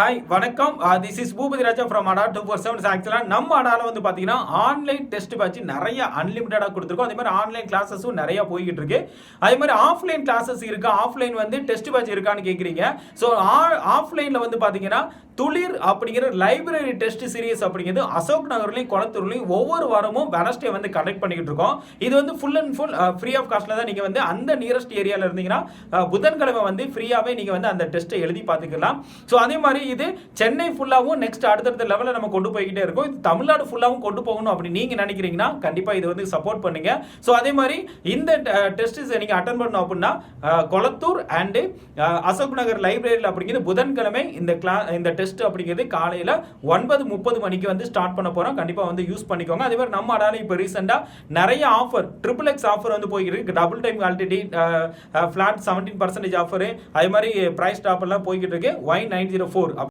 Hi வணக்கம். This is Boopathi Raja from Adda 247. ஆக்சுவலாக நம்ம அடாவில் வந்து பார்த்தீங்கன்னா ஆன்லைன் டெஸ்ட் பேட்ச் நிறைய அன்லிமிட்டடாக கொடுத்துருக்கோம். அதே மாதிரி ஆன்லைன் கிளாஸஸும் நிறைய போய்கிட்டு இருக்கு. அதே மாதிரி ஆஃப்லைன் கிளாஸஸ் இருக்கா, ஆஃப்லைன் வந்து டெஸ்ட் பேட்ச் இருக்கான்னு கேட்குறீங்க. ஸோ ஆஃப்லைனில் வந்து பார்த்தீங்கன்னா துளிர் அப்படிங்கிற லைப்ரரி டெஸ்ட் சீரிஸ் அப்படிங்கிறது அசோக் நகர்லையும் குளத்தூர்லையும் ஒவ்வொரு வாரமும் வெனஸ்டே வந்து கண்டக்ட் பண்ணிக்கிட்டு இருக்கோம். இது வந்து full and full free of காஸ்ட்ல தான் நீங்கள் வந்து அந்த நியரஸ்ட் ஏரியாவில் இருந்தீங்கன்னா புதன்கிழமை வந்து ஃப்ரீயாகவே நீங்கள் வந்து அந்த டெஸ்ட்டை எழுதி பார்த்துக்கலாம். ஸோ அதே மாதிரி இது சென்னை ஃபுல்லாகவும் நெக்ஸ்ட் அடுத்தடுத்த லெவலில் நம்ம கொண்டு போய்கிட்டே இருக்கோம். இது தமிழ்நாடு ஃபுல்லாகவும் கொண்டு போகணும் அப்படி நீங்கள் நினைக்கிறீங்கன்னா கண்டிப்பாக இது வந்து சப்போர்ட் பண்ணுங்க. ஸோ அதே மாதிரி இந்த டெஸ்ட் நீங்கள் அட்டன் பண்ணணும் அப்படின்னா கொளத்தூர் அண்டு அசோக் நகர் லைப்ரரியில் அப்படிங்கிறது புதன்கிழமை இந்த டெஸ்ட் அப்படிங்கிறது காலையில் 9:30 மணிக்கு வந்து ஸ்டார்ட் பண்ண போகிறோம். கண்டிப்பாக வந்து யூஸ் பண்ணிக்கோங்க. அதே மாதிரி நம்ம அடால இப்போ ரீசெண்டாக நிறைய ஆஃபர் XXX ஆஃபர் வந்து போய்கிட்டு double time already flat 17% offer, அதே மாதிரி ப்ரைஸ் டாப் எல்லாம் போய்கிட்டு இருக்கு. Y904